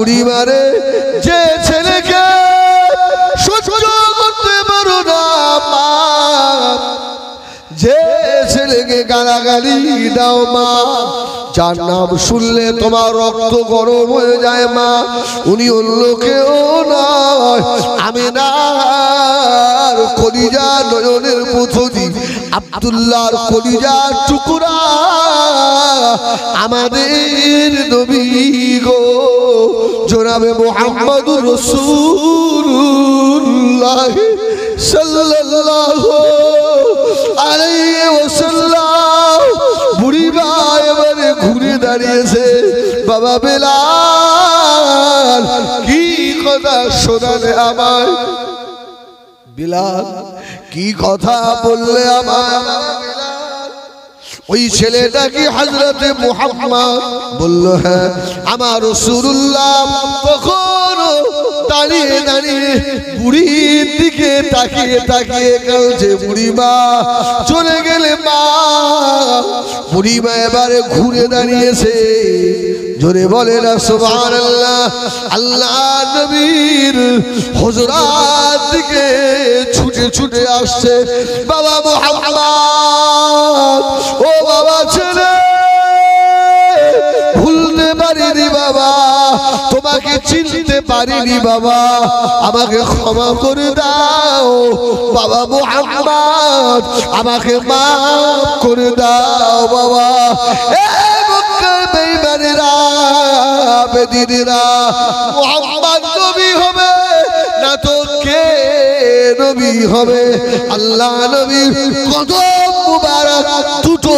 বুড়িমারে যে ছেলেকে সহ্য করতে পারো না মা, যে ছেলেকে গালাগালি দাও মা, যার নাম শুনলে তোমার রক্ত গরম হয়ে যায় মা, উনি অন্য কেউ নয়, আমিনার কলিজা নয়নের পুত্রী আব্দুল্লাহর কলিজার টুকরা আমাদের নবী গো জনাবে মুহাম্মদুর রাসূলুল্লাহ সাল্লাল্লাহু আলাইহি ওয়াসাল্লাম। বুড়িমা এবারে ঘুরে দাঁড়িয়েছে, বাবা বেলাল কি কথা শোনালে আমায়, বিলাল কি কথা বললে আমায়। ওই ছেলেটা কি হযরতে মুহাম্মদ? বলল হ্যাঁ। আমার রাসূলুল্লাহ কখনো দাঁড়িয়ে দাঁড়িয়ে বুড়ির দিকে তাকিয়ে তাকিয়ে কাঁদছে। বুড়িমা চলে গেলে মা, বুড়িমা এবারে ঘুরে দাঁড়িয়েছে, জোরে বলে না সুবহানাল্লাহ। আল্লাহ নবীর হুজরাত দিকে ছুটে ছুটে আসছে, বাবা মুহাম্মদ ও বাবা ছেলে ভুলতে পারিনি বাবা, তোমাকে চিনতে পারিনি বাবা, আমাকে ক্ষমা করে দাও বাবা মুহাম্মদ, আমাকে মাফ করে দাও বাবা। মক্কার বেঈমানেরা বেদিনেরা মুহাম্মদ নবী হবে না তো কে নবী হবে? আল্লাহ নবীর কদম মুবারক দুটো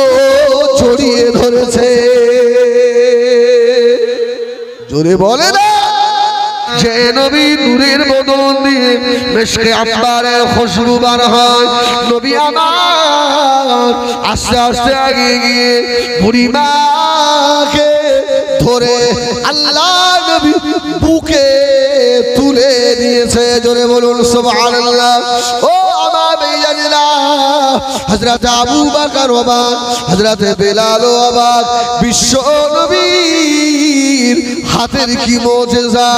জড়িয়ে ধরেছে, জোরে বলে না। যে নবী নূরের বদন দিয়ে মিশকে আম্বারের খুশবু বার হয়, নবী আমার আস্তে আস্তে আগে গিয়ে বুড়িমাকে ধরে আল্লাহ নবী বুকে তুলে নিয়েছে, জোরে বলুন সুবহানাল্লাহ। ও আমার ভাইজানেরা, হযরত আবু বকর অবাক, হযরত বেলাল অবাক, বিশ্ব নবীর হাতের কি মুজিজা।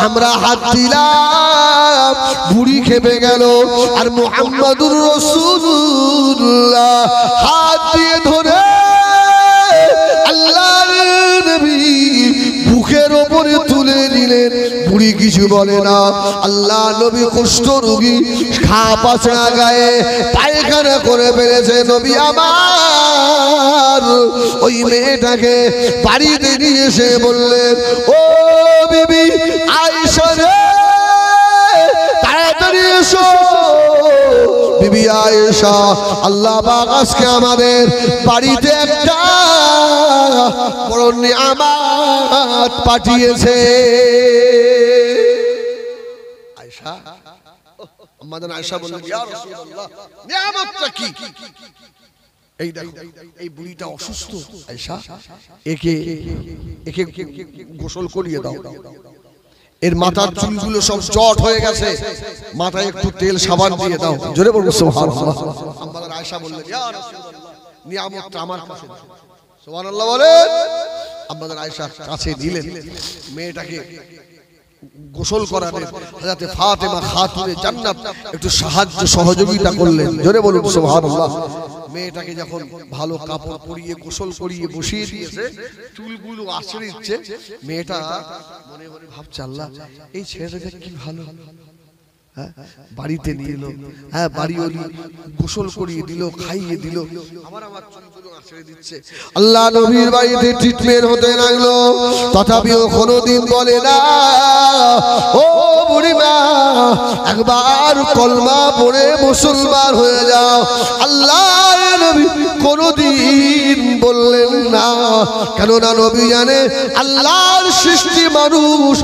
আমরা হাত দিলাম, বুড়ি খেপে গেল, আর মুহাম্মাদুর রাসূলুল্লাহ হাত দিয়ে ধরে আল্লাহর নবী বুকের উপরে তুলে নিলেন। বুড়ি কিছু বলে না। আল্লাহ নবী কুষ্ঠ রোগী, খা পাচড়া গায়ে পায়খানা করে ফেলেছে। নবী আমার ওই মেয়েটাকে বাড়িতে নিয়ে এসে বললেন, ও বিবি আয়েশা রে, তাড়াতাড়ি এসো। বিবি আয়েশা, আল্লাহ পাক আজকে আমাদের বাড়িতে একটা বড় নিয়ামত পাঠিয়েছে। আয়েশা, আমাদের আয়েশা বললেন, ইয়া রাসূলুল্লাহ, নিয়ামতটা কি? এই দেখো, এই বুড়িটা অসুস্থ আয়েশা, একে একে গোসল করিয়ে দাও। এর মাথার চুলগুলো সব জট হয়ে গেছে, মাথায় একটু তেল সাবান দিয়ে দাও। জোরে বলুন সুবহানাল্লাহ। আমাদের আয়েশা বললেন, ইয়া রাসূলুল্লাহ, নিয়ামতটা আমার কাছে। সুবহানাল্লাহ বলেন। আমাদের আয়েশা কাছে দিলেন, মেয়েটাকে গোসল করালেন। হযরত ফাতেমা খাতুনে জান্নাত একটু সাহায্য সহযোগিতা করলেন। জোরে বলুন সুবহানাল্লাহ। মেয়েটাকে যখন ভালো কাপড় পরিয়ে গোসল করিয়ে বসিয়ে দিয়েছে, চুলগুলো আছড়ে দিচ্ছে, মেয়েটা মনে মনে ভাবছে, আল্লাহ এই ছেলেটা কি ভালো, বাড়িতে নিয়ে এলো, হ্যাঁ বাড়িওয়ালি গোসল করিয়ে দিল, খাইয়ে দিল, আবার আমার চুলগুলো আছড়ে দিচ্ছে। আল্লাহ নবীর বাড়িতে ট্রিটমেন্ট হতে লাগলো, তথাপিও কোনোদিন বলে না, ও বুড়িমা একবার কলমা পড়ে মুসলমান হয়ে যাও। আল্লাহ নবী কোনোদিন বললেন না, কেননা নবী জানে আল্লাহর সৃষ্টি মানুষ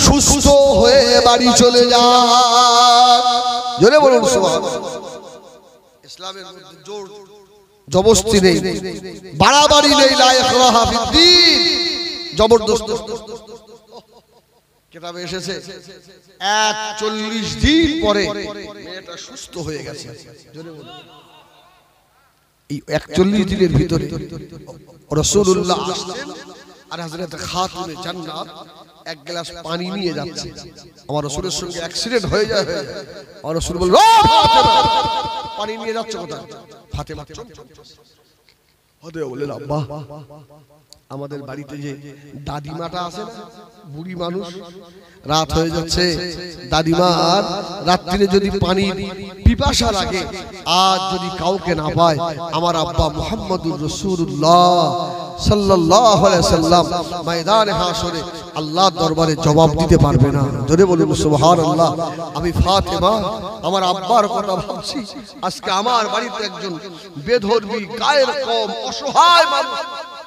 সুস্থ হয়ে বাড়ি চলে যায়। জোরে বলুন সুবহানাল্লাহ। ইসলামের মধ্যে জোর জবরদস্তি নেই, বাড়াবাড়ি নেই, লা ইকরাহা ফিদ্দীন, জবরদস্তি। কিতাবে এসেছে 41 দিন পরে মেয়েটা সুস্থ হয়ে গেছে। জোরে বলুন। এই 41 দিনের ভিতরে রাসূলুল্লাহ আসলেন, আর হযরত খাতুনে জান্নাত এক গ্লাস পানি নিয়ে যাচ্ছে, আমার রাসূলের সঙ্গে অ্যাক্সিডেন্ট হয়ে যায়। আমার রাসূল বলল, পানি নিয়ে যাচ্ছে কোথায়? ফাতেমা বললেন, আব্বা আমাদের বাড়িতে যে দাদিমাটা আছে না, বুড়ি মানুষ, রাত হয়ে যাচ্ছে, দাদিমার রাত্রিরে যদি পানি পিপাসা লাগে, আজ যদি কাউকে না পায়, আমার আব্বা মুহাম্মদুর রাসূলুল্লাহ সাল্লাল্লাহু আলাইহি সাল্লাম ময়দানে হাশরে আল্লাহর দরবারে জবাব দিতে পারবে না। জোরে বলুন সুবহানাল্লাহ। আমি ফাতেমা আমার আব্বার কথা ভাবছি, আজকে আমার বাড়িতে একজন বেধর্মী গায়ের কম অসহায় মানুষ,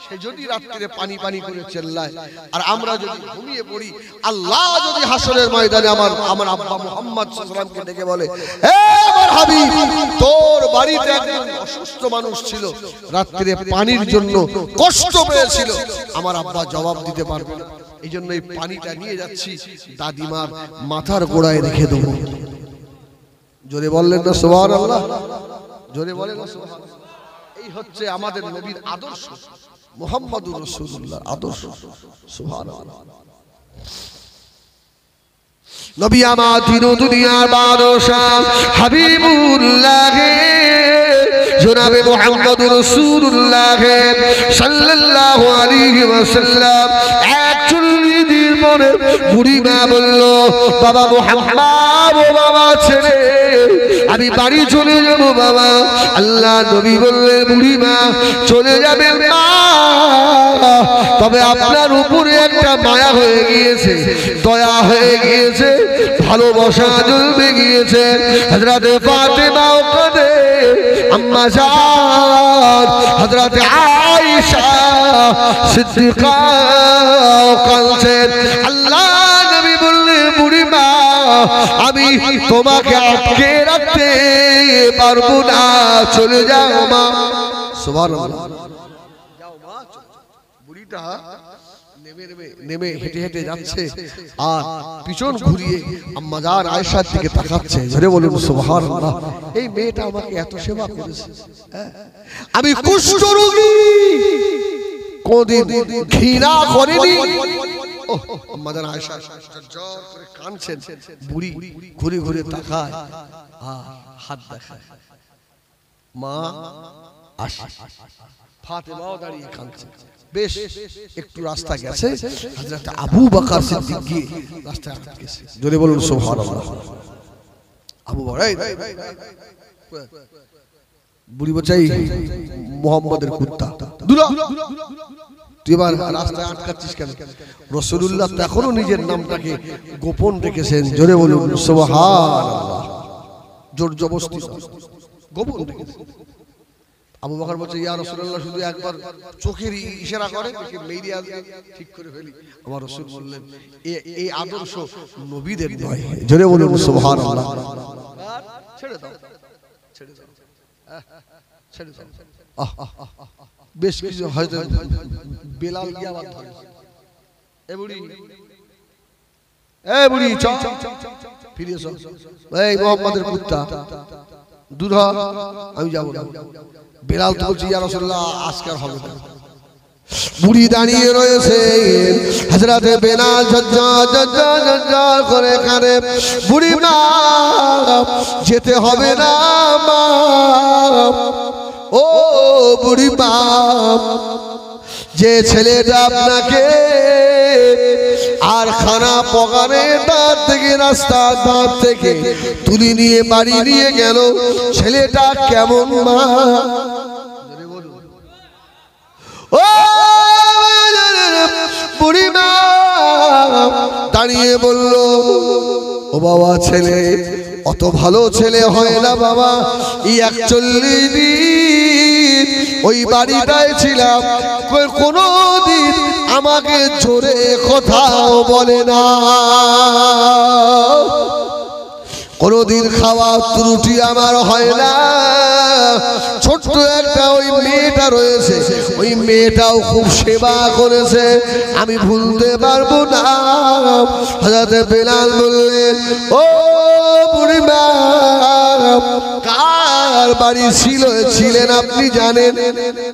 সে যদি রাত্রিরে পানি পানি করে চেল্লায়, আর আমরা যদি ঘুমিয়ে পড়ি, আল্লাহ যদি হাসরের ময়দানে আমার আব্বা মুহাম্মদ সাল্লাল্লাহু আলাইহি ওয়াসাল্লামকে ডেকে বলে, হে আমার হাবিব, তোর বাড়িতে একজন অসুস্থ মানুষ ছিল, রাত্রিরে পানির জন্য কষ্ট পেয়েছিল, আমার আব্বা জবাব দিতে পারবে না, এই জন্য এই পানিটা নিয়ে যাচ্ছি, দাদিমার মাথার গোড়ায় রেখে দেবো। জোরে বললেন না সুবহানাল্লাহ? জোরে বলেন না সুবহানাল্লাহ? এই হচ্ছে আমাদের নবীর আদর্শ, মুহাম্মদুর রাসূলুল্লাহ আদর্শ। সুবহানাল্লাহ। নবী আমার দিন দুনিয়ার বাদশাহ হাবিবুল্লাহ জনাবে মুহাম্মদুর রাসূলুল্লাহ সাল্লাল্লাহু আলাইহি ওয়াসাল্লাম 41 দিন পরে বুড়ি মা বলল, বাবা মুহাম্মদ, ও বাবা ছেলে, আমি বাড়ি চলে যাব বাবা। আল্লাহ নবী বললেন, বুড়ি মা চলে যাবে মা, তবে আপনার উপরে একটা মায়া হয়ে গিয়েছে, দয়া হয়ে গিয়েছে, ভালোবাসা জন্মে গিয়েছে। হযরত ফাতেমা কাঁদে, আম্মা জান হযরত আয়েশা সিদ্দিকা কাঁদছেন। আল্লাহ নবী বললেন, বুড়ি মা, আমি তোমাকে আটকে রাখতে পারবো না, চলে যাও মা। সুবহানাল্লাহ। যাও মা। বুড়িটা নেমে হেঁটে হেঁটে যাচ্ছে, আর পিছন ঘুরিয়ে আম্মা জান আয়েশার দিকে তাকাচ্ছে। জোরে বলুন সুবহানাল্লাহ। এই মেয়েটা আমাকে এত সেবা করেছে, আমি কুষ্ঠ রোগী, কোনদিন ঘৃণা করিনি। আম্মা জান আয়েশা জোর করে কাঁদছেন, বুড়ি ঘুরে ঘুরে তাকায়, হাত দেখায়, মা আসে। ফাতেমাও দাঁড়িয়ে কাঁদছে। বেশ একটু রাস্তা গেছে, হযরত আবু বকর সিদ্দিক গিয়ে রাস্তায় আটকেছে। জোরে বলুন সুবহানাল্লাহ। আবু বকর, বুড়ি বচাই মুহাম্মাদের কুত্তা, দুরা তুই এবার রাস্তায় আটকাচ্ছিস কেন? রাসূলুল্লাহ তখনও নিজের নামটাকে গোপন রেখেছেন। জোরে বলুন সুবহানাল্লাহ। জোর জবরদস্তি গোপন রেখেছেন। আবু বকর বলছে, ইয়া রাসূলুল্লাহ, শুধু একবার চোখের ইশারা করে দেখে মেরি আজকে ঠিক করে ফেলি। আমার রাসূল বললেন, এই আদর্শ নবীদের নয়। জোরে বলুন সুবহানাল্লাহ। ছেড়ে দাও, ছেড়ে দাও, ছেড়ে দাও। বেশ কিছু হয়তো বেলাল গিয়ে আবার ধরে, এ বুড়ি, এ বুড়ি, চল ফিরে এসো, এই মুহাম্মাদের কুত্তা দূর হ, আমি যাব না। বেলাল তো বলছি, ইয়া রাসূলুল্লাহ আজকে আর হবে না। বুড়ি দাঁড়িয়ে রয়েছে, হযরত বেলাল ঝরঝর করে কাঁদে, বুড়ি মা যেতে হবে না মা, ও বুড়ি মা, যে ছেলেটা আপনাকে আর খানা পকানে তার থেকে রাস্তার ধার থেকে তুলে নিয়ে বাড়ি নিয়ে গেল, ছেলেটা কেমন মা? ও বুড়ি মা দাঁড়িয়ে বলল, ও বাবা, ছেলে অত ভালো ছেলে হয় না বাবা, এই 41 দিন ওই বাড়িটায় ছিলাম, কোনদিন আমাকে জোরে কথাও বলে না, কোনদিন খাওয়া ত্রুটি আমার হয় না। ছোট্ট একটা ওই মেয়েটা রয়েছে, ওই মেয়েটাও খুব সেবা করেছে, আমি ভুলতে পারবো না। হযরত বেলাল বললেন, ও বুড়িমা, কার বাড়ি ছিলেন আপনি জানেন?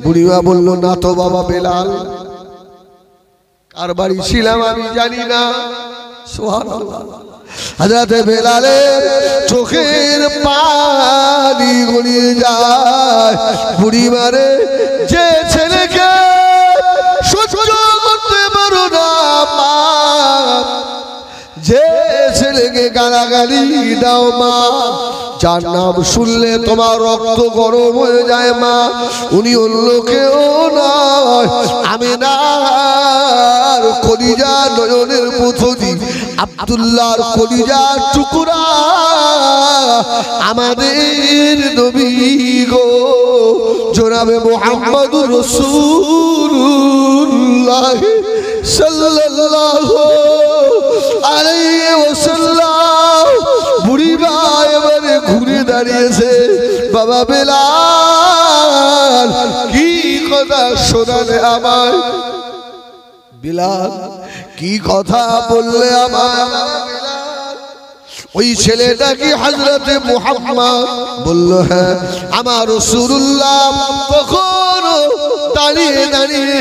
বুড়িমা বলল, না তো বাবা বেলাল। কার বাড়ি ছিলাম আমি জানি না। সুবহানাল্লাহ। হযরত বেলালের চোখের পানি গড়িয়ে যায়। বুড়ি মারে যে ছেলেকে সহ্য করতে পারো না মা, যে ছেলেকে গালাগালি দাও মা, যার নাম শুনলে তোমার রক্ত গরম হয়ে যায় মা, উনি অন্য কেউ নয়, আমিনার কলিজা নয়নের পুতলি আব্দুল্লাহর কলিজার টুকরা আমাদের নবী গো জনাবে মুহাম্মদুর রাসূলুল্লাহ সাল্লাল্লাহু আলাইহি ওয়াসাল্লাম। বুড়ি মা এবারে ঘুরে দাঁড়িয়েছে, বাবা বেলাল কি কথা শোনালে আমায়, বেলাল কি কথা বললে আমায়। ওই ছেলেটা কি হযরতে মুহাম্মদ? বলল হ্যাঁ। আমার রাসূলুল্লাহ তখন দাঁড়িয়ে দাঁড়িয়ে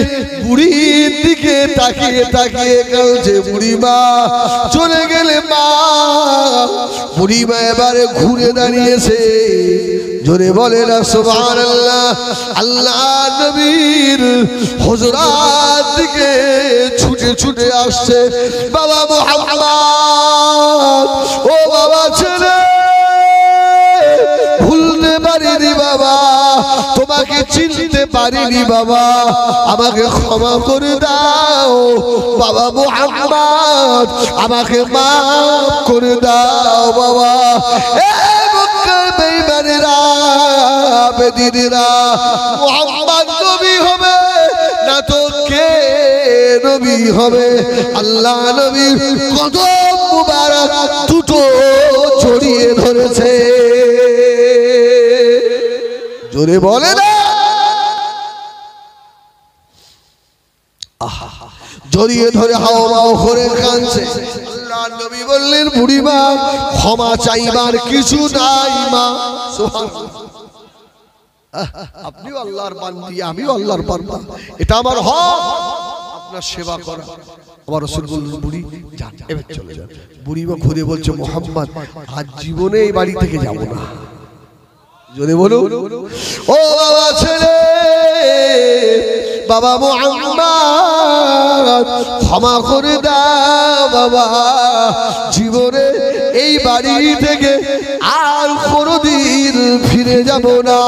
বুড়ির দিকে তাকিয়ে তাকিয়ে কাঁদছে। বুড়ি মা চলে গেলে মা, বুড়ি মা এবারে ঘুরে দাঁড়িয়েছে, জোরে বলে না সুবহানাল্লাহ। আল্লাহ নবীর হুজরাত দিকে ছুটে ছুটে আসছে। বাবা মুহাম্মদ, ও বাবা ছেলে ভুলতে পারিনি বাবা, তোমাকে চিনতে পারিনি বাবা, আমাকে ক্ষমা করে দাও বাবা মুহাম্মদ, আমাকে মাফ করে দাও বাবা। বেঈমানেরা বেদিনেরা মুহাম্মদ নবী হবে না তো কে নবী হবে? আল্লাহ নবীর কদম মুবারক দুটো জড়িয়ে ধরেছে, জোরে বলে না জড়িয়ে ধরে হাওমাও করে কাঁদছে। আল্লাহ নবী বললেন বুড়ি মা ক্ষমা চাইবার কিছু নাই মা। আপনিও আল্লাহর বান্দি, আমিও আল্লাহর বান্দা, এটা আমার হক আপনার সেবা করা। আমার রাসূল বললেন বুড়ি যান, এবার চলে যান। বুড়ি মা ঘুরে বলছে মুহাম্মদ আজ জীবনে এই বাড়ি থেকে যাব না। জোরে বলো ও বাবা ছেলে, বাবা মুহাম্মদ ক্ষমা করে দাও বাবা, জীবনে এই বাড়ি থেকে আর কোনোদিন ফিরে যাব না।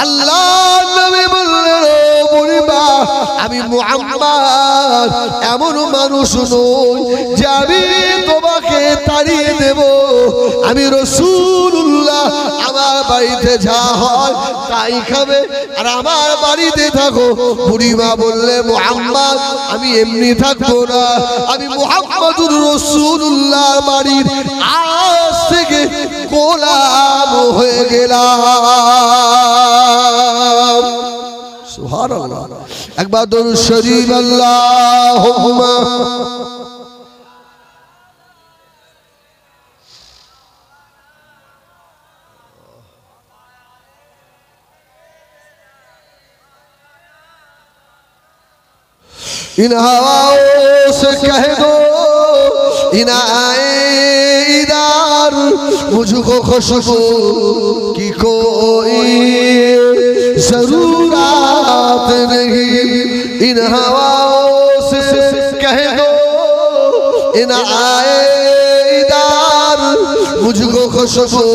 আল্লাহ নবী বললেন বুড়ি মা আমি মুহাম্মদ এমন মানুষ নই যে আমি তোমাকে তাড়িয়ে দেব, আমি রাসূলুল্লাহ, আমার বাড়িতে যা হয় তাই খাবে আর আমার বাড়িতে থাকো। বুড়ি মা বললে মুহাম্মদ আমি এমনি থাকবো না, আমি মুহাম্মদুর রাসূলুল্লাহ বাড়ির আজ থেকে গোলাম হয়ে গেলাম। সুবহানাল্লাহ। একবার দরুদ শরীফ আল্লাহুম্মা इन हवाओं से कह दो इन आए इधर मुझको खुशबू की कोई जरूरत नहीं। इन हवाओं से कह दो इन आए इधर मुझको खुशबू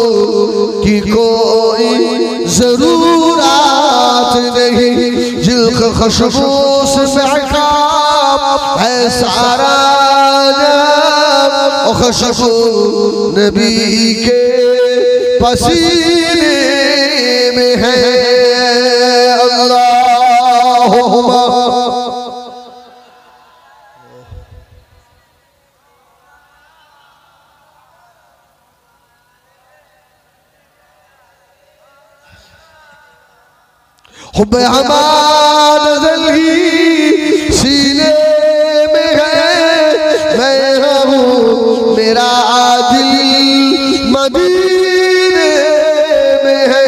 की कोई जरूरत नहीं। जिल्क खुशबू से महकाम है सारा जहां, खुशबू नबी के पसीने में है। अल्लाहुम्मा हुब्बे हमार नज़ल ही सीने में है, मैं हूँ मेरा दिल मदीने में है।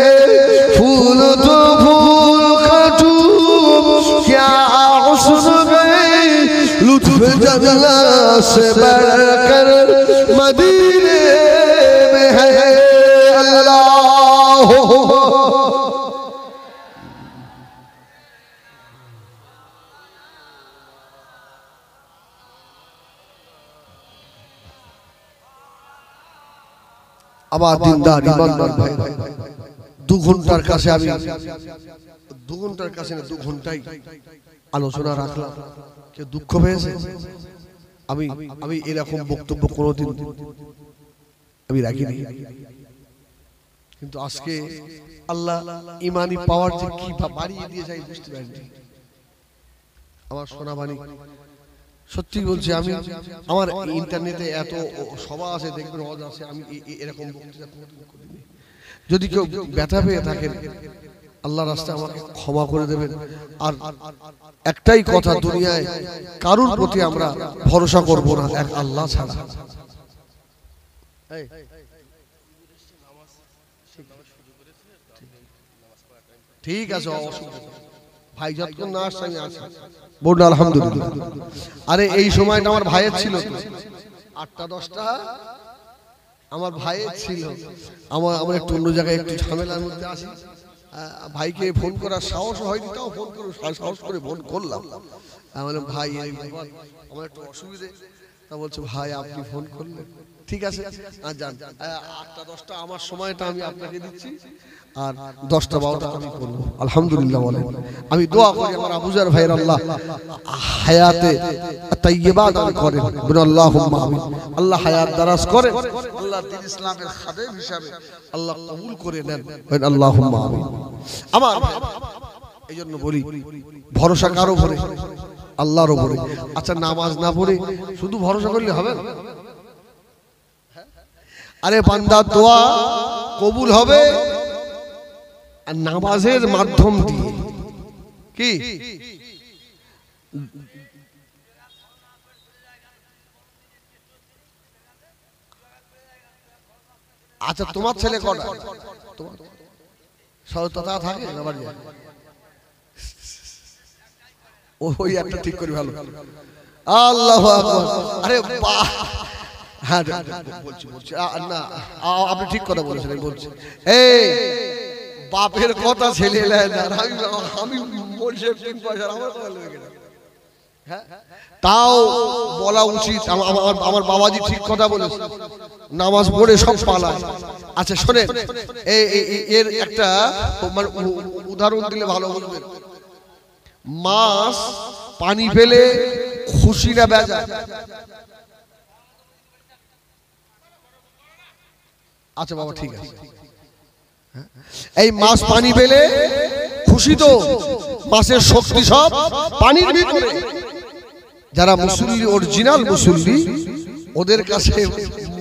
फूल तो फूल का क्या हुस्न में लुत्फ जन्नत से बढ़कर मदीने में है अल्लाह। আমার দিনদার ইমানদার ভাই, 2 ঘন্টার কাছে আমি 2 ঘন্টার কাছে না 2 ঘন্টাই আলোচনা রাখলাম। কেউ দুঃখ পেয়েছে? আমি এরকম বক্তব্য কোনোদিন আমি রাখিনি, কিন্তু আজকে আল্লাহ ইমানি পাওয়ার যে কি বাড়িয়ে দিয়ে যায় বুঝতে পারিনি। আমার সোনাবাণী সত্যি বলছি, আমি আমার ইন্টারনেটে এত সভা আছে, দেখবেন ওয়াজ আছে, আমি এরকম বক্তৃতা কোনোদিন করিনি। যদি কেউ ব্যথা পেয়ে থাকেন আল্লাহর রাস্তায় আমাকে ক্ষমা করে দেবেন। আর একটাই কথা, দুনিয়ায় কারুর প্রতি আমরা ভরসা করব না এক আল্লাহ ছাড়া। ঠিক আছে, ভাই যতক্ষণ না আসছে আমি আছি, বলুন আলহামদুলিল্লাহ। আরে এই সময়টা আমার ভাইয়ের ছিল, 8টা-10টা আমার ভাইয়ের ছিল। আমার একটু অন্য জায়গায় একটু ঝামেলার মধ্যে আছি, ভাইকে ফোন করার সাহস হয়নি, তাও ফোন করে সাহস করে ফোন করলাম। আমার ভাই আমার একটু অসুবিধে, তা বলছে ভাই আপনি ফোন করলেন, ঠিক আছে যান। 8টা-10টা আমার সময়টা আমি আপনাকে দিচ্ছি, আর 10টা-12টা আমি করবো। আলহামদুলিল্লাহ বলেন। আমি দোয়া করি আমার আবুজার ভাইয়ের আল্লাহ হায়াতে তাইয়্যিবা দান করেন, বলুন আল্লাহুম্মা আমিন। আল্লাহ হায়াত দারাজ করেন, আল্লাহ দ্বীন ইসলামের খাদেম হিসাবে আল্লাহ কবুল করে নেন, বলুন আল্লাহুম্মা আমিন। আমার এইজন্য বলি ভরসা কার উপরে? আল্লাহর উপরে। আচ্ছা, নামাজ না পড়ে শুধু ভরসা করলে হবে না? আরে বান্দার দোয়া কবুল হবে আর নামাজের মাধ্যম দিয়ে। কি আচ্ছা, তোমার ছেলে কটা? সততা থাকে না বাড়ি? ওই একটা ঠিক করি, ভালো। আল্লাহু আকবার। আরে বাহ, হ্যাঁ বলছি না, আপনি ঠিক কথা বলেছেন। আমি বলছি এই বাপের কথা ছেলে আমি বলছি, তাও বলা উচিত। আমার বাবাজি ঠিক কথা বলেছে, নামাজ পড়ে সব পালায়। আচ্ছা শোনেন, এর একটা মানে উদাহরণ দিলে ভালো বুঝবেন। মাছ পানি ফেলে খুশি না বেজার? আচ্ছা বাবা ঠিক আছে, এই মাছ পানি পেলে খুশি তো, মাছের শক্তি সব পানির ভিতরে। যারা মুসল্লি, অরিজিনাল মুসল্লি, ওদের কাছে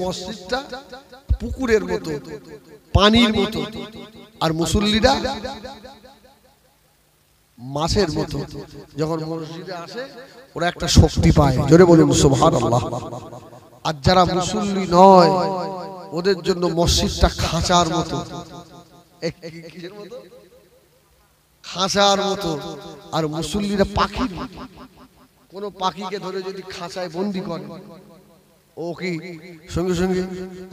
মসজিদটা পুকুরের মতো, পানির মতো, আর মুসল্লিরা মাছের মতো। যখন মসজিদে আসে ওরা একটা শক্তি পায়, জোরে বলুন সুবহানাল্লাহ। আর যারা মুসল্লি নয় ওদের জন্য মসজিদটা খাঁচার মতো, খাঁচার মতো। আর মুসল্লিরা পাখির মতো। কোন পাখিকে ধরে যদি খাঁচায় বন্দি করে, ও কি সঙ্গে সঙ্গে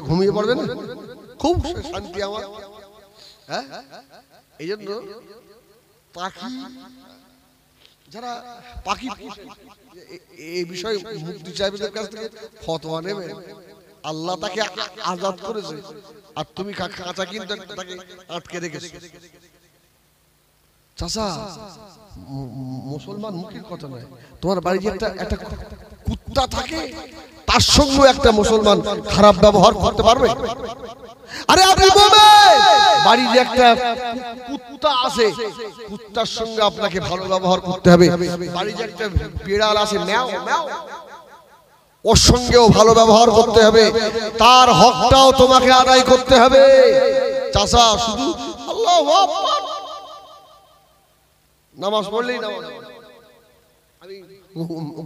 ঘুমিয়ে পড়বে না? খুব শান্তি আমার। হ্যাঁ, এই জন্য পাখি, যারা পাখি এই বিষয়ে মুক্তি চাইবেদের কাছ থেকে ফতোয়া নেবে। আল্লাহ তাকে আজাদ করেছে, আর তুমি কাঁচা কিন্তু তাকে আটকে রেখেছো। চাচা, মুসলমান মুখের কথা নয়, তোমার বাড়িতে একটা কুত্তা থাকে, তার সঙ্গে একটা মুসলমান খারাপ ব্যবহার করতে পারবে? আরে আপনি বলবেন বাড়িতে একটা কুত্তা আছে, কুত্তার সঙ্গে আপনাকে ভালো ব্যবহার করতে হবে। বাড়িতে একটা বিড়াল আছে, ম্যাও ম্যাও, ওর সঙ্গেও ভালো ব্যবহার করতে হবে, তার হকটাও তোমাকে আদায় করতে হবে। চাচা শুধু আল্লাহু আকবার নামাজ পড়লেই নামাজ। আমি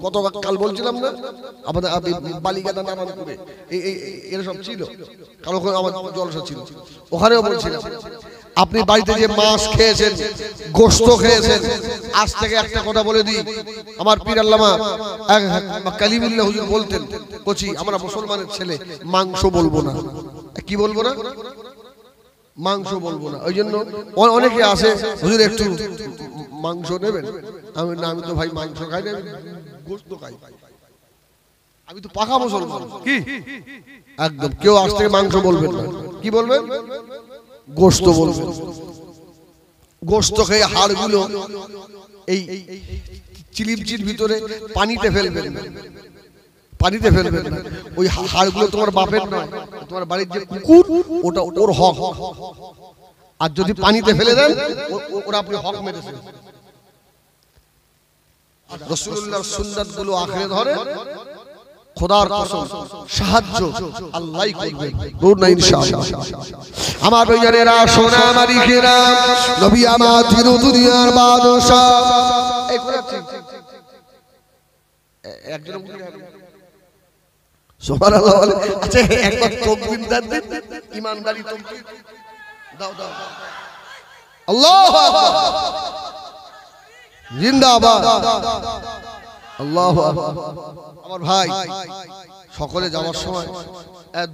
গতকাল বলছিলাম না আমাদের বালিকাদা নারায়ণপুরে এরা সব ছিল, কারো আমার জলসা ছিল, ওখানেও বলছিলাম আপনি বাড়িতে যে মাছ খেয়েছেন, গোশত খেয়েছেন, আজ থেকে একটা কথা বলে দিই, আমার পীর আল্লামা কালিমুল্লাহ হুজুর বলতেন, কোচি আমরা মুসলমানের ছেলে মাংস বলবো না। কি বলবো না? মাংস বলবো না। ওই জন্য অনেকে আসে, হুজুর একটু মাংস নেবেন। আমি না, আমি তো ভাই মাংস খাই না, গোশত খাই। আমি তো পাকা মুসলমান। কি একদম কেউ আজ থেকে মাংস বলবেন না। কি বলবেন? গোশত বলবেন। গোশত খেয়ে হাড়গুলো এই চিলিমচির ভিতরে পানিতে ফেলবেন, পানিতে ফেলবেন না। ওই হাড়গুলো তোমার বাপের নয়, তোমার বাড়ির যে কুকুর ওটা ওর হক। আর যদি পানিতে ফেলে দেন ওরা আপনি হক মেরেছেন। রাসূলুল্লাহর সুন্নাত গুলো আঁকড়ে ধরে, খোদার কসম সাহায্য আল্লাহই করবে, দূর না ইনশাআল্লাহ। আমার ভাইজানেরা, সোনা মালিকেরা, নবী আমার তিন দুনিয়ার বাদশা। এই করেছি একজন সুবহানাল্লাহ। আচ্ছা একবার তাকবীর দেন, ইমানদারি তাকবীর দাও দাও। আল্লাহু আকবার, জিন্দাবাদ, আল্লাহু আকবার। আমার ভাই সকলে যাওয়ার সময়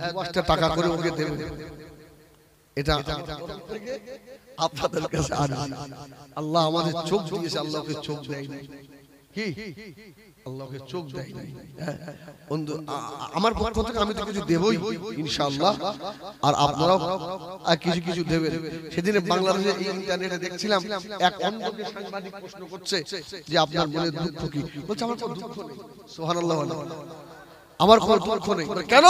2-5টা টাকা করে ওকে দেবেন। এটা আপনাদের কাছে আল্লাহ আমাদের চোখ দিয়েছে, আল্লাহকে চোখ দেয় নাই। কি আল্লাহকে চোখ দেয় নাই? বন্ধু আমার পক্ষ থেকে আমি তো কিছু দেবই ইনশাআল্লাহ, আর আপনারাও কিছু কিছু দেবেন। সেদিনে বাংলাদেশে ইন্টারনেটে দেখছিলাম, এক অন্ধকে সাংবাদিক প্রশ্ন করছে যে আপনার মনে দুঃখ কি? বলছে আমার কোনো দুঃখ নেই। সুবহানাল্লাহ, আমার কোনো দুঃখ নেই। কেন?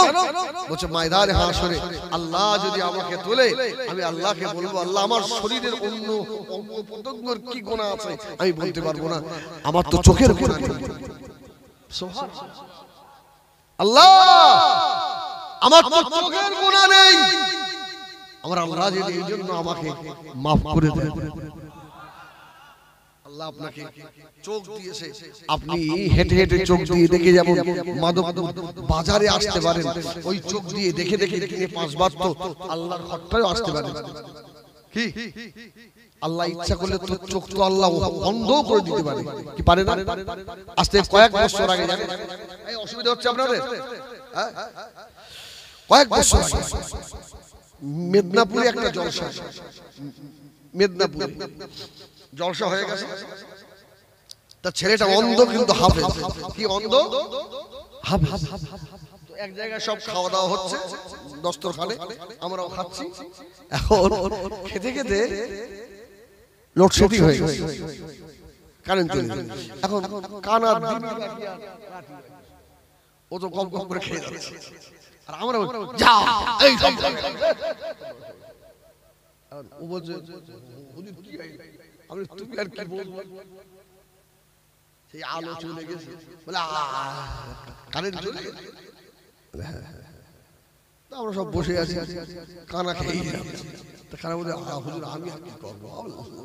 বলছে ময়দানে হাসরে আল্লাহ যদি আমাকে তোলে, আমি আল্লাহকে বলবো, আল্লাহ আমার শরীরের অন্য অঙ্গ প্রত্যঙ্গের কি গুনাহ আছে আমি বলতে পারবো না, আমার তো চোখের গুনাহ নেই। সুবহানাল্লাহ, আল্লাহ আমার তো চোখের গুনাহ নেই, আমার আল্লাহ যদি এই জন্য আমাকে মাফ করে দেন। আল্লাহ আপনাকে চোখ দিয়েছে, আপনি হেঁটে হেঁটে চোখ দিয়ে দেখে যেমন মাদক বাজারে আসতে পারেন, ওই চোখ দিয়ে দেখে দেখে কিনে 5 বার তো আল্লাহর ঘরটায় আসতে পারেন। কি আল্লাহ ইচ্ছা করলে তো চোখ তো আল্লাহ বন্ধ করে দিতে পারে, কি পারে না? আজকে কয়েক বছর আগে জানেন এই অসুবিধা হচ্ছে আপনাদের, কয়েক বছর আগে মেদিনীপুরে একটা জলসা, মেদিনীপুরে জলসা হয়ে গেছে। তার ছেলেটা অন্ধ কিন্তু হাফেজ। কি অন্ধ? হাফেজ। তো এক জায়গায় সব খাওয়া দাওয়া হচ্ছে দস্তরখানে, আমরাও খাচ্ছি। এখন খেতে খেতে লোডশেডিং হয়ে গেছে, কারেন্ট চলে গেছে। এখন কানার দিন ও তো কম কম করে খেয়ে যাচ্ছে, আর আমরা যা এই সব ও বলছে হুজুর কি আমি তুমি আর কি বলবো, সেই আলো চলে গেছে বলে কারেন্ট চলে গেছে। আমরা সব বসে আছি, কানা খেয়ে যাচ্ছে। তো কানা বলে হুজুর আমি আর কি করবো,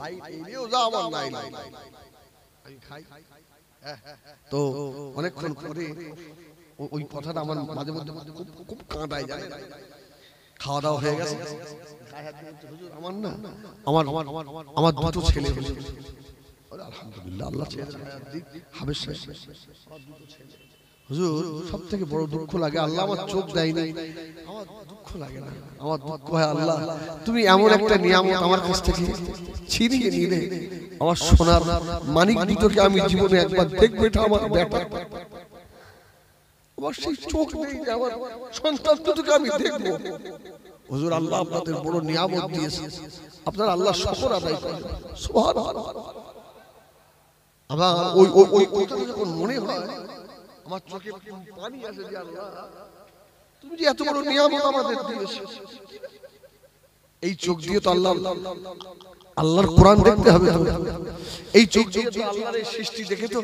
লাইট এলেও যা আমার নাই নাই আমি খাই। তো অনেকক্ষণ পরে ওই কথাটা আমার মাঝে মধ্যে খুব কাঁদায় যায়। খাওয়া দাওয়া হয়ে গেছে, আমার না আমার আমার দুটো ছেলে, আলহামদুলিল্লাহ আল্লাহ হাবেশ হুজুর সব থেকে বড় দুঃখ লাগে আল্লাহ আমার চোখ দেয় নাই, আমার দুঃখ লাগে না, আমার দুঃখ হয় আল্লাহ তুমি এমন একটা নিয়ামত আমার কাছ থেকে ছিনিয়ে নিলে, আমার সোনার মানিক দুটোকে আমি জীবনে একবার দেখবো, এটা আমার ব্যাপার, আমার সেই চোখ নেই যে আমার সন্তান দুটোকে আমি দেখবো। হুজুর আল্লাহ আপনাদের বড় নিয়ামত দিয়েছে, আপনারা আল্লাহ শুকর আদায় করেন। সুবহানাল্লাহ। আবার ওই ওই কথাটা যখন মনে হয় আমার চোখে পানি আসে যে আল্লাহ তুমি যে এত বড় নিয়ামত আমাদের দিয়েছো। এই চোখ দিয়ে তো আল্লাহ আল্লাহর কোরআন দেখতে হবে, এই চোখ দিয়ে তো আল্লাহর এই সৃষ্টি দেখে তো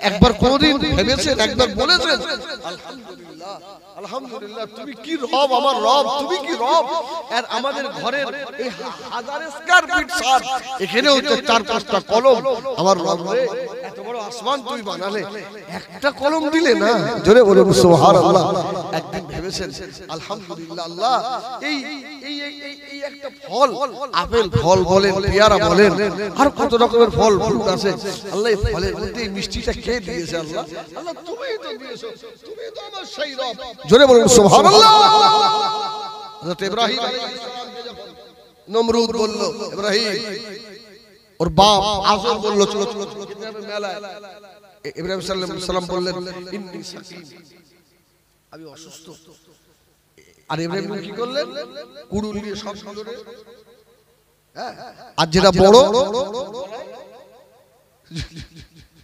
একবার কোনদিন ভেবেছেন, একবার বলেছেন আলহামদুলিল্লাহ আলহামদুলিল্লাহ তুমি কি রব, আমার রব তুমি কি রব। আর আমাদের ঘরের এই 1000 স্কয়ার ফিট ছাদ, এখানেও তো 4-5টা কলম, আমার রব রে এত বড় আসমান তুমি বানালে, একটা কলম দিলে না, জোরে বলুন সুবহানাল্লাহ। একদিন ভেবে ভেবেছেন আলহামদুলিল্লাহ আল্লাহ এই এই একটা ফল আপেল ফল বলেন পেয়ারা বলেন আর কত রকমের ফল ফ্রুট আছে আল্লাহ এই ফলের মধ্যে এই মিষ্টিটা কে দিয়েছে আল্লাহ আল্লাহ তুমিই তো দিয়েছো তুমিই তো আমার সেই রব জোরে বলুন সুবহানাল্লাহ হযরত ইব্রাহিম আলাইহিস সালামকে যখন নমরুদ বলল ইব্রাহিম ওর বাপ আযর বলল চলো চলো কিভাবে মেলায় ইব্রাহিম সাল্লাল্লাহু আলাইহি সাল্লাম বললেন ইন্নী সাকিম আমি অসুস্থ আর ইব্রাহিম কি করলেন কুড়ুল দিয়ে সব ধরে হ্যাঁ আর যেটা বড়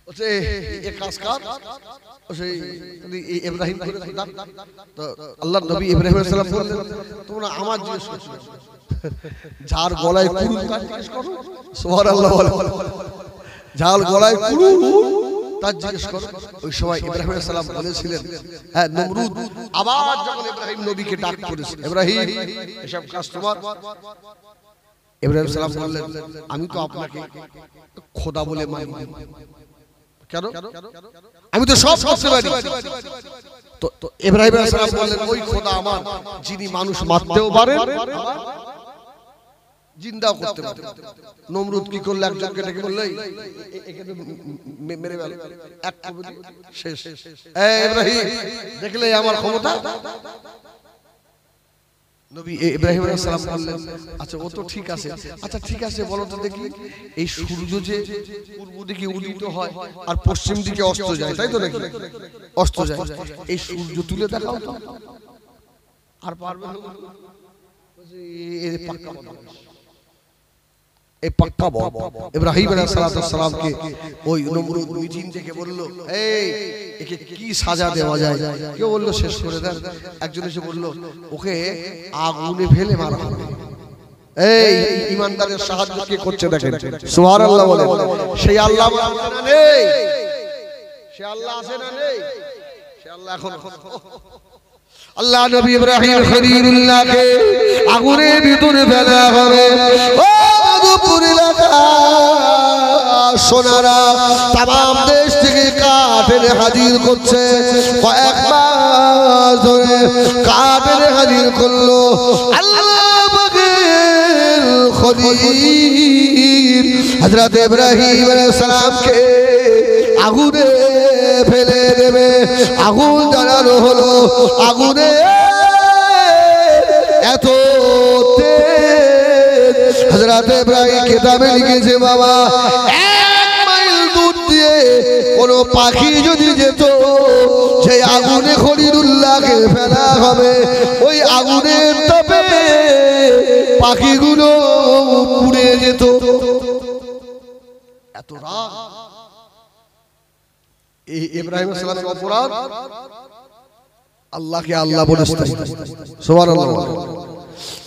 ওসে এক কাজ কর ওসে ইব্রাহিম করে ডাক তো আল্লাহর নবী ইব্রাহিম আলাইহিস সালাম বললেন তোমরা আমার জিজ্ঞেস করছো যার গলায় কুড়ুল জিজ্ঞেস করো সুবহানাল্লাহ যার গলায় কুড়ুল তার জিজ্ঞেস করো ওই সময় ইব্রাহিম আলাইহিস সালাম বলেছিলেন হ্যাঁ নমরুদ আবার যখন ইব্রাহিম নবীকে ডাক করেছে ইব্রাহিম এসব কাজ তোমার ইব্রাহিম সালাম বললেন আমি তো আপনাকে খোদা বলে মানি কেন আমি তো সব করতে পারি তো ইব্রাহিম আলাইহিস সালাম বললেন ওই খোদা আমার যিনি মানুষ মারতেও পারেন জিন্দাও করতে পারে নমরুদ কি করল একজনকে ডেকে বলল এখানে মেরে ফেল এক কবজি শেষ এই ইব্রাহিম দেখলে আমার ক্ষমতা নবী ইব্রাহিম আলাইহিস সালাম বললেন আচ্ছা ও তো ঠিক আছে আচ্ছা ঠিক আছে বলো তো দেখি এই সূর্য যে পূর্ব দিকে উদিত হয় আর পশ্চিম দিকে অস্ত যায় তাই তো নাকি অস্ত যায় এই সূর্য তুলে দেখাও তো আর পারবে না এই পাক্কা এই পাক্কা বল ইব্রাহিম আলাইহিস সালাম কে ওই নমরুদ মিটিং থেকে বলল এই একে কি সাজা দেওয়া যায় কেউ বলল শেষ করে দেন একজন এসে বলল ওকে আগুনে ফেলে মারা হবে এই ঈমানদারের সাহায্য কে করছে দেখেন সুবহানাল্লাহ বলেন সেই আল্লাহ আছে না নেই সে আল্লাহ আছে না নেই সে আল্লাহ এখন আল্লাহ নবী ইব্রাহিম খলিলুল্লাহকে আগুনের ভিতরে ফেলা হবে ও মধুপুর এলাকা সোনারা तमाम দেশ থেকে কাঠ এনে হাজির করছে কয়েক মাস ধরে কাঠ এনে হাজির করলো আল্লাহ পাকের খলিল হযরত ইব্রাহিম আলাইহিস সালামকে আগুনে ফেলে দেবে আগুন জ্বালানো হলো আগুনে এত তেজ হযরত ইব্রাহিম কিতাবে লিখেছে বাবা 1 মাইল দূর দিয়ে কোন পাখি যদি যেত সেই আগুনে খলিলুল্লাহকে ফেলা হবে ওই আগুনের তাপে পাখিগুলো পুড়ে যেত এত রাগ ইব্রাহিম আলাইহিস সালামের অপরাধ আল্লাহকে আল্লাহ বলে সুবহানাল্লাহ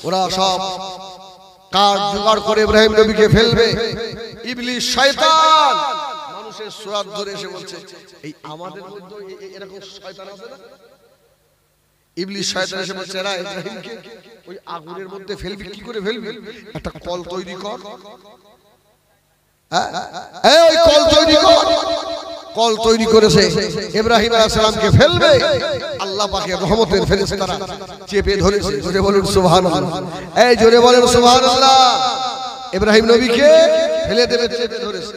ওরা সব কাঠ জোগাড় করে ইব্রাহিম নবীকে ফেলবে ইবলিস শয়তান মানুষের সুরাত ধরে এসে বলছে এই আমাদের মধ্যে এরকম শয়তান আছে না ইবলিস শয়তান এসে বলছে এরা ইব্রাহিমকে ওই আগুনের মধ্যে ফেলবি কি করে ফেলবি একটা কল তৈরি কর হ্যাঁ ওই কল তৈরি কর কল তৈরি করেছে ইব্রাহিম আলাইহিস সালামকে ফেলবে আল্লাহ পাকের রহমতের ফেরেশতারা চেপে ধরেছে জোরে বলুন সুবহানাল্লাহ এই জোরে বলেন সুবহানাল্লাহ ইব্রাহিম নবীকে ফেলে দেবে চেপে ধরেছে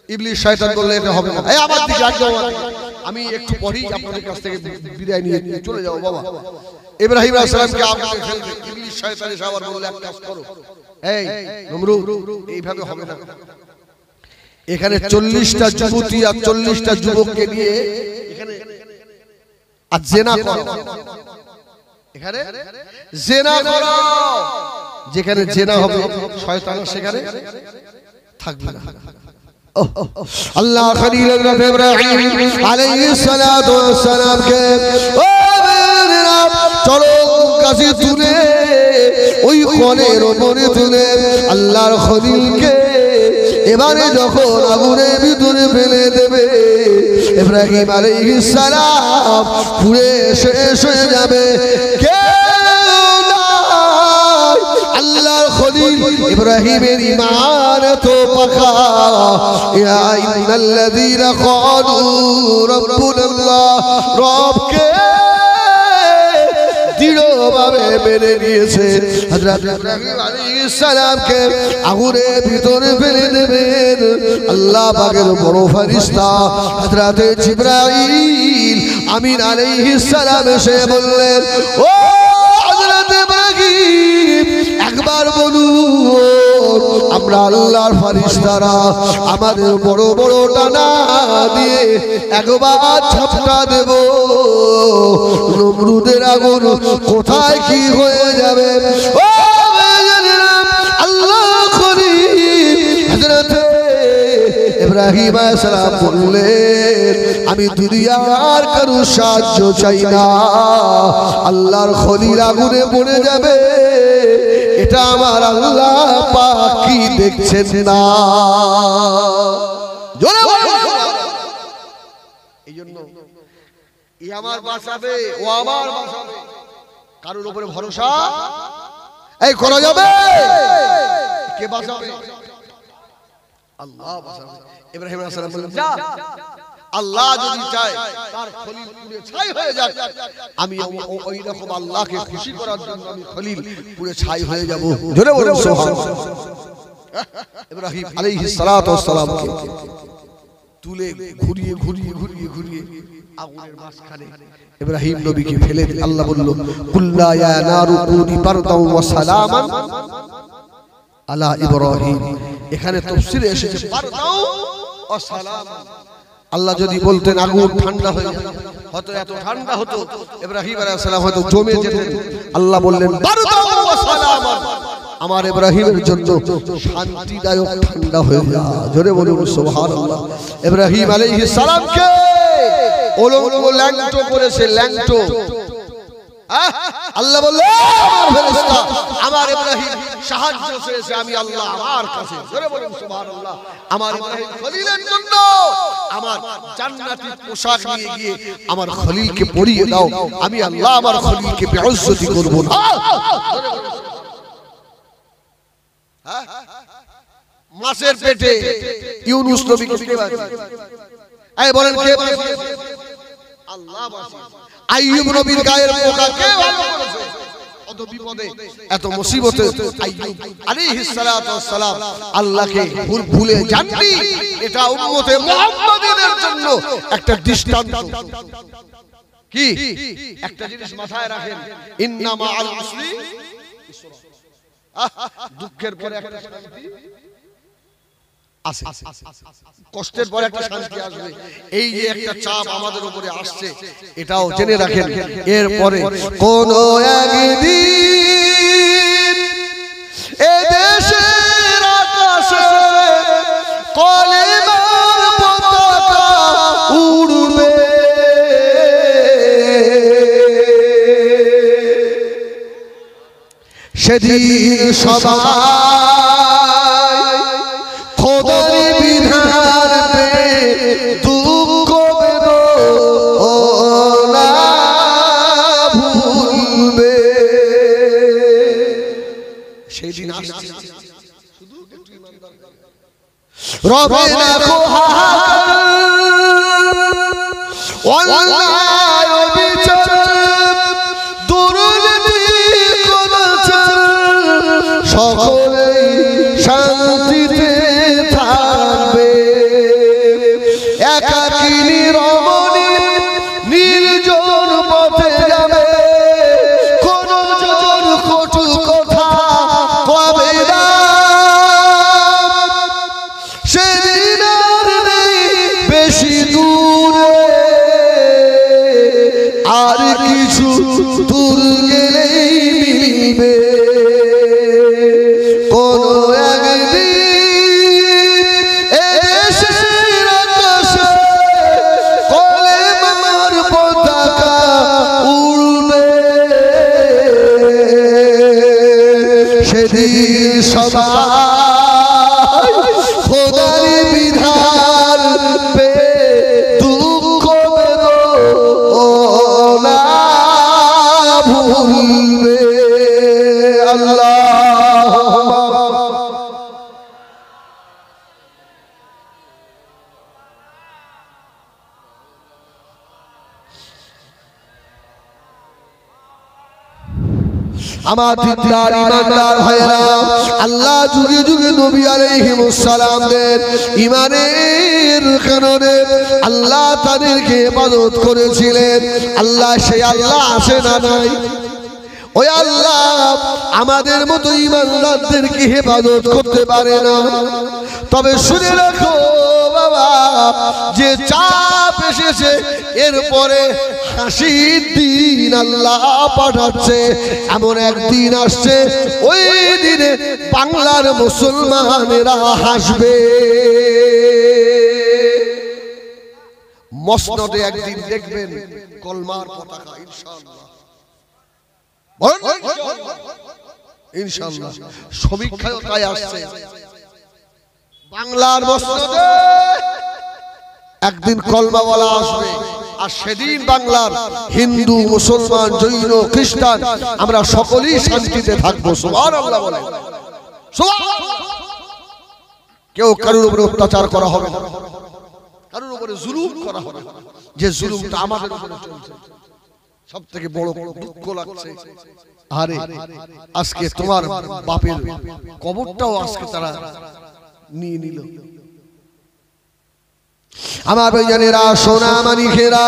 ইবলিস শয়তান বলল এটা হবে না এই আমার দিকে আগে আমি একটু পরেই আপনাদের কাছ থেকে বিদায় নিয়ে চলে যাব বাবা ইব্রাহিম আলাইহিস সালামকে আগুনে ফেলবে ইবলিস শয়তান এসে আবার বলল এক কাজ করো এই নমরুদ এইভাবে হবে না এখানে 40টা যুবতী আর 40টা যুবককে নিয়ে এখানে আর জিনা করো এখানে জিনা করো যেখানে জিনা হবে শয়তান সেখানে থাকবে না আল্লাহ খলিল হযরত ইব্রাহিম আলাইহিস সালাতু ওয়াস সালাম কে ও মেয়েরা চলো কাছে তুলে ওই কোণের উপরে তুলে আল্লাহর খলিলকে এবারে যখন আগুনের ভিতরে ফেলে দেবে ইব্রাহিম আলাইহিস সালাম পুড়ে শেষ হয়ে যাবে আল্লাহর খলিল ইব্রাহিমের ঈমান তো পাকা ইয়া ইন্নাল্লাযীনা ক্বালু রাব্বুনাল্লাহ রবকে দৃঢ়ভাবে মেনে নিয়েছে হযরত ইব্রাহিম আলাইহিস সালামকে আগুনের ভিতরে ফেলে দেবেন আল্লাহ পাকের বড় ফেরেশতা হযরত জিবরাইল আমিন আলাইহিস সালাম এসে বললেন ও হযরত ইব্রাহিম একবার বলুন আমরা আল্লাহর ফেরেশতারা আমাদের বড় বড় ডানা দিয়ে একবার ঝাপটা দেব নমরুদের আগুন কোথায় কি হয়ে যাবে ও আল্লাহ খলিল হযরত ইব্রাহিম আলাইহিস সালাম বললেন আমি দুনিয়ার কারো সাহায্য চাই না আল্লাহর খলিল আগুনে পড়ে যাবে এটা আমার আল্লাহ পাক কি দেখছেন না জোরে বলো এইজন্য ই আমার বাঁচাবে ও আমার বাঁচাবে কারোর উপরে ভরসা এই করা যাবে কে বাঁচাবে আল্লাহ বাঁচাবে ইব্রাহিম আলাইহিস সালাম বললেন যা আল্লাহ যদি চায় তার খলিল পুড়ে ছাই হয়ে যাক আমি ওই রকম আল্লাহকে খুশি করার জন্য আমি খলিল পুড়ে ছাই হয়ে যাব জোরে বলুন সুবহানাল্লাহ ইব্রাহিম আলাইহিস সালাতু ওয়াস সালামকে তুলে ঘুরিয়ে ঘুরিয়ে ঘুরিয়ে ঘুরিয়ে আগুনের মাঝখানে ইব্রাহিম নবীকে ফেলে আল্লাহ বলল কুল্লা ইয়া নারু কুনি বারদাও ওয়া সালামান আলা ইব্রাহিম এখানে তাফসীরে এসেছে বারদাও ওয়া সালামান আল্লাহ যদি বলতেন আগুন ঠান্ডা হয়ে যাবে হয়তো এত ঠান্ডা হতো ইব্রাহিম আলাইহিস সালাম হয়তো জমে যেতেন আল্লাহ বললেন বারদাও ওয়া সালামান আমার ইব্রাহিমের জন্য শান্তিদায়ক ঠান্ডা হয়ে যায় জোরে বলুন সুবহানাল্লাহ ইব্রাহিম আলাইহিস সালামকে ওলঙ্গ ল্যাংটো করেছে ল্যাংটো আল্লাহ বললেন আমার ফেরেশতা আমার ইব্রাহিম সাহায্য চেয়েছে আমি আল্লাহ আমার কাছে জোরে বলুন সুবহানাল্লাহ আমার ইব্রাহিম খলিলের জন্য আমার জান্নাতি পোশাক নিয়ে গিয়ে আমার খলিলকে পরিয়ে দাও আমি আল্লাহ আমার খলিলকে বেইজ্জতি করব না মাছের পেটে ইউনূস নবীকে কে বাঁচিয়েছে এই বলেন কে বাঁচিয়েছে আল্লাহ বাঁচিয়েছে আইয়ুব নবীর গায়ের পোকা কে ভালো করেছে কত বিপদে এত মুসিবতে আইয়ুব আলাইহিস সালাতু ওয়াস সালাম আল্লাহকে ভুলে যাননি এটা উম্মতে মুহাম্মাদীদের জন্য একটা দৃষ্টান্ত কি একটা জিনিস মাথায় রাখেন ইন্না মাআল উসরি দুঃখের পরে একটা শান্তি আসে কষ্টের পরে একটা শান্তি আসবে এই যে একটা চাপ আমাদের উপরে আসছে এটাও জেনে রাখেন এরপরে কোন একদিন এই দেশের আকাশে কলেমার পতাকা উড়বে সেদিন সবাই খোদার বিধান পে দুঃখ বেদনা ভুলবে সেদিন আসছে শুধু একটু ইমানদার রবে না কোহার অন্যায় বিচার সকলেই শান্তিতে থাকবে একাকিনী রমণী নির্জন পথে যাবে কোন জন কটু কথা কবে না সেদিন আর নেই বেশি দূরে আর কিছু দূর গেলেই মিলবে সবাই খোদার বিধান পে দুঃখ বেদনা ভুলবে আল্লাহ আমার দিনদার ইমানদার ভাইরা, আল্লাহ যুগে যুগে নবী আলাইহিমুস সালামদের ইমানের কারণে আল্লাহ তাদেরকে ইবাদত করেছিলেন। আল্লাহ সেই আল্লাহ আছে না নাই? ওই আল্লাহ আমাদের মতো ইমানদারদেরকে হেফাজত করতে পারে না। তবে শুনে রাখো বাবা, যে চাপ এসেছে এরপরে হাসির দিন আল্লাহ পাঠাচ্ছে। এমন একদিন আসছে, ওই দিনে বাংলার মুসলমানেরা হাসবে। মসনদে একদিন দেখবেন কলমার পতাকা, ইনশাআল্লাহ ইনশাআল্লাহ। সমীক্ষায় তাই আসছে, বাংলার মসনদে একদিন কলমাওয়ালা আসবে। আর সেদিন বাংলার হিন্দু, মুসলমান, জৈন, খ্রিস্টান আমরা সকলেই শান্তিতে থাকবো। সুবহানাল্লাহ বলে, কেউ কারোর উপরে অত্যাচার করা হবে না, কারোর উপরে জুলুম করা হবে না। যে জুলুমটা আমাদের উপরে চলছে, সব থেকে বড় দুঃখ লাগছে, আরে আজকে তোমার বাপের কবরটাও আজকে তারা নিয়ে নিল। আমার ভাইজানেরা, সোনা মানিকেরা,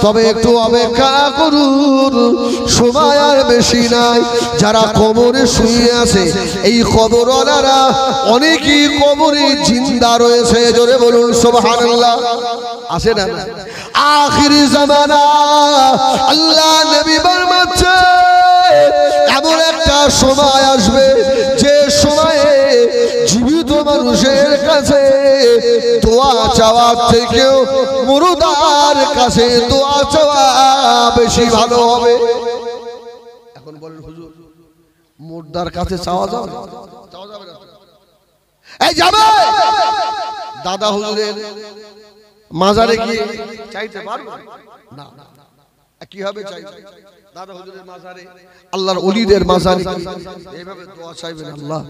তবে একটু অপেক্ষা করুন, সময় আর বেশি নাই। যারা কবরে শুয়ে আছে, এই কবরওয়ালারা অনেকেই কবরে জিন্দা রয়েছে। জোরে বলুন সুবহানাল্লাহ। আছে না? আখিরি জামানা আল্লাহ নবী ফরমাচ্ছে, এমন একটা সময় আসবে যে সময়ে জীবিত মানুষের কাছে দোয়া চাওয়ার থেকেও মুর্দার কাছে দোয়া চাওয়া বেশি ভালো হবে। এখন বলেন হুজুর, মুর্দার কাছে চাওয়া যাবে? চাওয়া যাবে না? এই যাবে দাদা হুজুরের মাজারে গিয়ে চাইতে পারবে না? কিভাবে চাইবে? দাদা হুজুরের মাজারে, আল্লাহর ওলিদের মাজারে এইভাবে দোয়া চাইবেন, আল্লাহ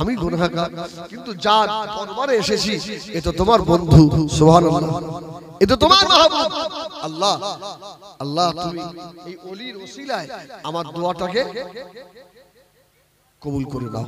আমি গুনাহগার, কিন্তু যার দরবারে এসেছি এ তো তোমার বন্ধু, সুবহানাল্লাহ, এ তো তোমার মাহবুব, আল্লাহ আল্লাহ তুমি এই ওলির ওসিলায় আমার দোয়াটাকে কবুল করে নাও।